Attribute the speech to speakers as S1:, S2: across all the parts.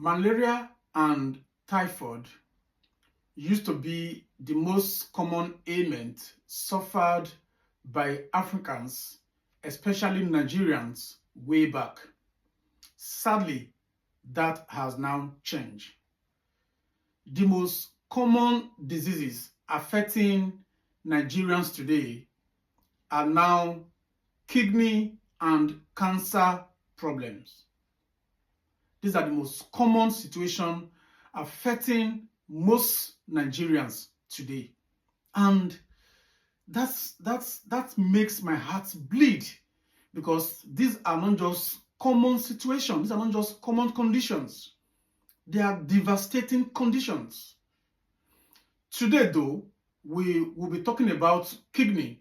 S1: Malaria and typhoid used to be the most common ailment suffered by Africans, especially Nigerians, way back. Sadly, that has now changed. The most common diseases affecting Nigerians today are now kidney and cancer problems. These are the most common situations affecting most Nigerians today. And that makes my heart bleed, because these are not just common situations, these are not just common conditions. They are devastating conditions. Today, though, we will be talking about kidney.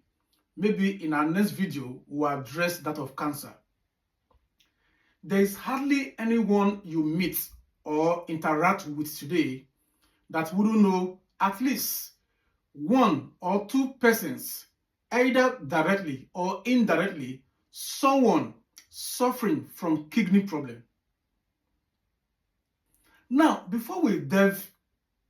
S1: Maybe in our next video, we'll address that of cancer. There is hardly anyone you meet or interact with today that wouldn't know at least one or two persons, either directly or indirectly, someone suffering from kidney problem. Now, before we delve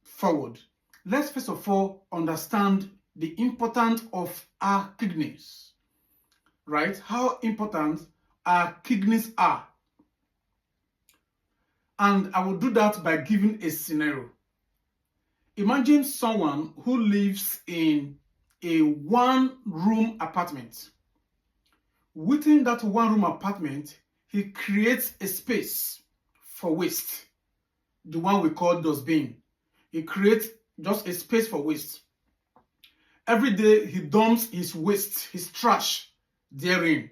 S1: forward, let's first of all understand the importance of our kidneys, right? How important our kidneys are. And I will do that by giving a scenario. Imagine someone who lives in a one-room apartment. Within that one-room apartment, he creates a space for waste, the one we call dustbin. He creates just a space for waste. Every day he dumps his waste, his trash therein.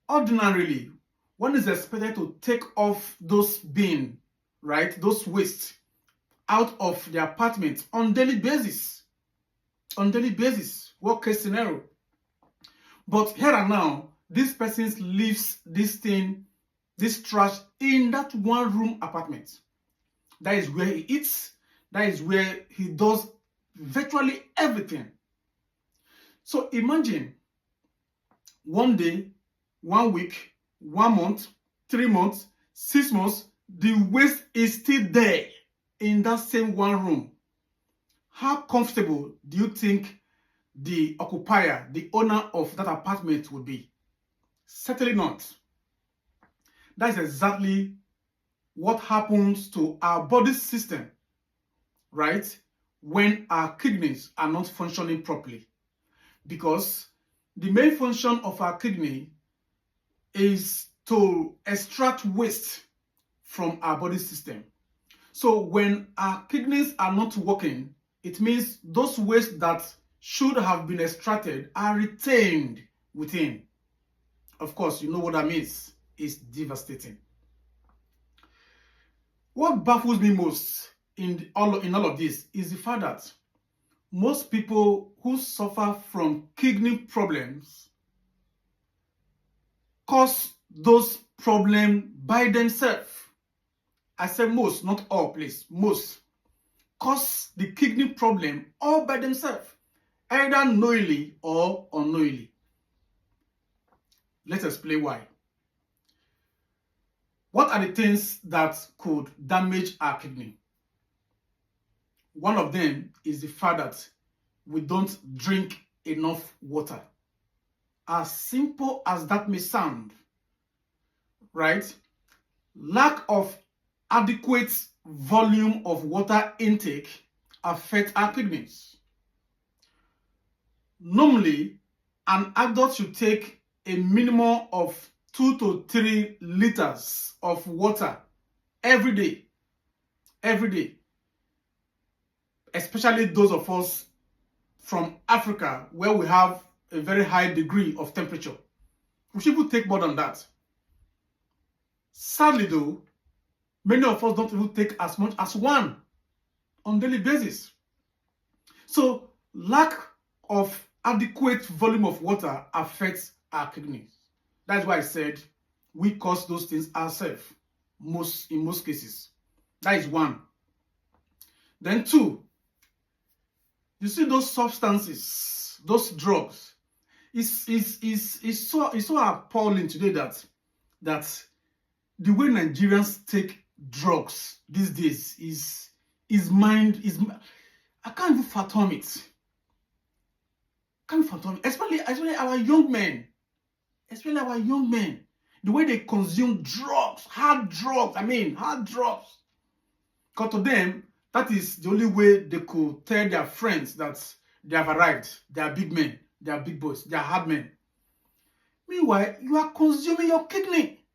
S1: Ordinarily, one is expected to take off those bin, right, those waste out of the apartment on daily basis. On daily basis, worst case scenario. But here and now, this person leaves this thing, this trash in that one room apartment. That is where he eats. That is where he does virtually everything. So imagine one day, 1 week, 1 month, 3 months, 6 months, the waste is still there in that same one room. How comfortable do you think the occupier, the owner of that apartment would be? Certainly not. That is exactly what happens to our body system, right, when our kidneys are not functioning properly. Because the main function of our kidney is to extract waste from our body system. So when our kidneys are not working, it means those wastes that should have been extracted are retained within. Of course, you know what that means. It's devastating. What baffles me most in all of this is the fact that most people who suffer from kidney problems cause those problems by themselves. I say most, not all, please. Most cause the kidney problem all by themselves, either knowingly or unknowingly. Let's explain why. What are the things that could damage our kidney? One of them is the fact that we don't drink enough water. As simple as that may sound, right? Lack of adequate volume of water intake affects our kidneys. Normally, an adult should take a minimum of 2 to 3 liters of water every day. Every day. Especially those of us from Africa, where we have a very high degree of temperature. We should take more than that. Sadly though, many of us don't even take as much as 1 on daily basis. So lack of adequate volume of water affects our kidneys. That's why I said we cause those things ourselves in most cases. That is 1. Then 2, you see those substances, those drugs. It's so appalling today that the way Nigerians take drugs these days is mind is I can't even fathom it. Can't fathom it. Especially our young men. Especially our young men. The way they consume drugs, hard drugs. Hard drugs. Because to them, that is the only way they could tell their friends that they have arrived. They are big men. They are big boys. They are hard men. Meanwhile, you are consuming your kidney.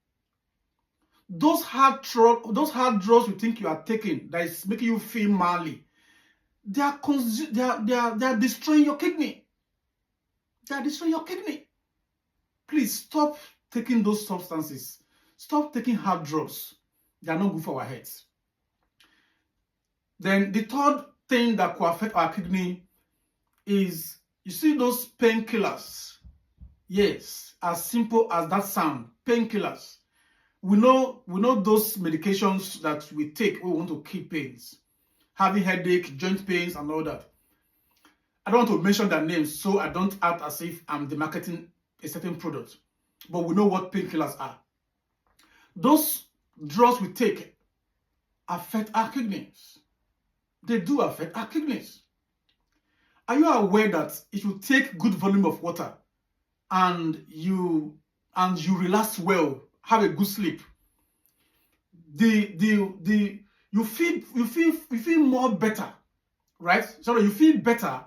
S1: Those hard drugs you think you are taking that is making you feel manly, they are destroying your kidney. They are destroying your kidney. Please stop taking those substances. Stop taking hard drugs. They are not good for our heads. Then the third thing that could affect our kidney is, you see those painkillers. Yes, as simple as that sound, painkillers. We know those medications that we take when we want to kill pains, having headache, joint pains, and all that. I don't want to mention their names, so I don't act as if I'm demarketing a certain product. But we know what painkillers are. Those drugs we take affect our kidneys. They do affect our kidneys. Are you aware that if you take good volume of water and you relax well, have a good sleep, you feel more better, right? So you feel better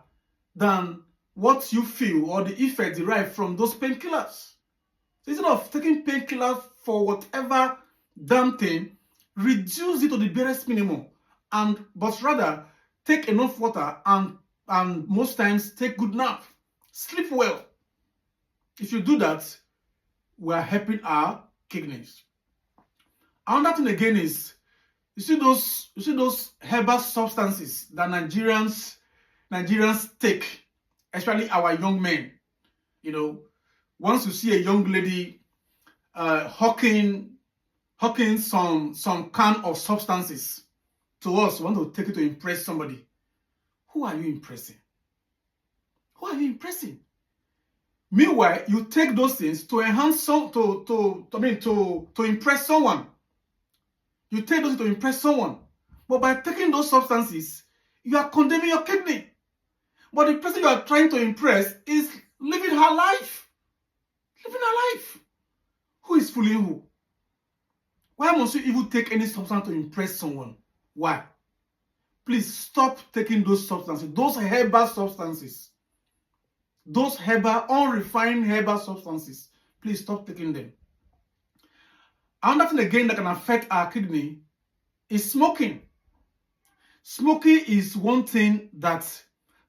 S1: than what you feel or the effect derived from those painkillers. So instead of taking painkillers for whatever damn thing, reduce it to the barest minimum, but rather take enough water and most times take good nap, sleep well. If you do that, we are helping our kidneys. Another thing again is, you see those herbal substances that Nigerians take, especially our young men. Once you see a young lady hawking some kind of substances to us, we want to take it to impress somebody. Who are you impressing? Who are you impressing? Meanwhile, you take those things to enhance to impress someone. You take those to impress someone. But by taking those substances, you are condemning your kidney. But the person you are trying to impress is living her life. Living her life. Who is fooling who? Why must you even take any substance to impress someone? Why? Please stop taking those substances, those herbal substances. Those unrefined herbal substances, please stop taking them. Another thing again that can affect our kidney is smoking. Smoking is one thing that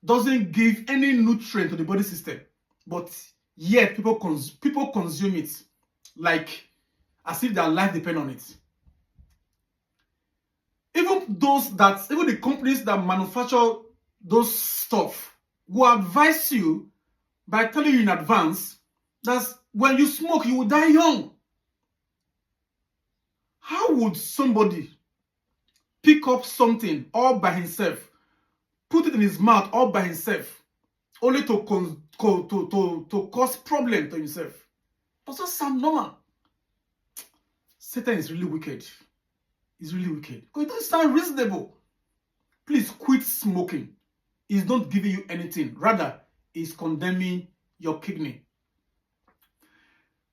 S1: doesn't give any nutrient to the body system, but yet people consume it like as if their life depends on it. Even the companies that manufacture those stuff will advise you by telling you in advance that when you smoke, you will die young. How would somebody pick up something all by himself, put it in his mouth all by himself, only to cause problem to himself? Does that sound normal? Satan is really wicked. It's really wicked. Because it doesn't sound reasonable. Please quit smoking. It's not giving you anything. Rather, it's condemning your kidney.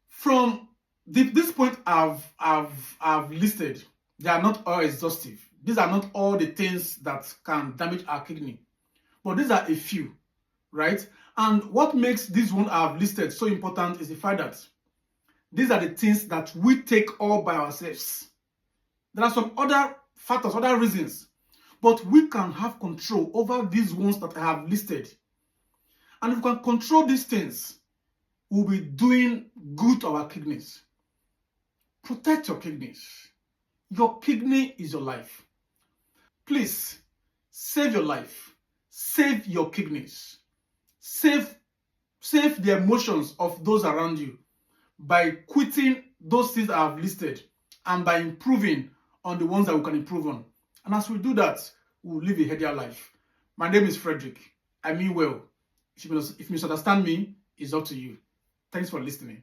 S1: From this point I've listed, they are not all exhaustive. These are not all the things that can damage our kidney. But these are a few, right? And what makes this one I've listed so important is the fact that these are the things that we take all by ourselves. There are some other factors, other reasons, but we can have control over these ones that I have listed. And if we can control these things, we'll be doing good to our kidneys. Protect your kidneys. Your kidney is your life. Please, save your life. Save your kidneys. Save the emotions of those around you by quitting those things I have listed and by improving on the ones that we can improve on. And as we do that, we'll live a healthier life. My name is Frederick. I mean well. If you misunderstand me, it's up to you. Thanks for listening.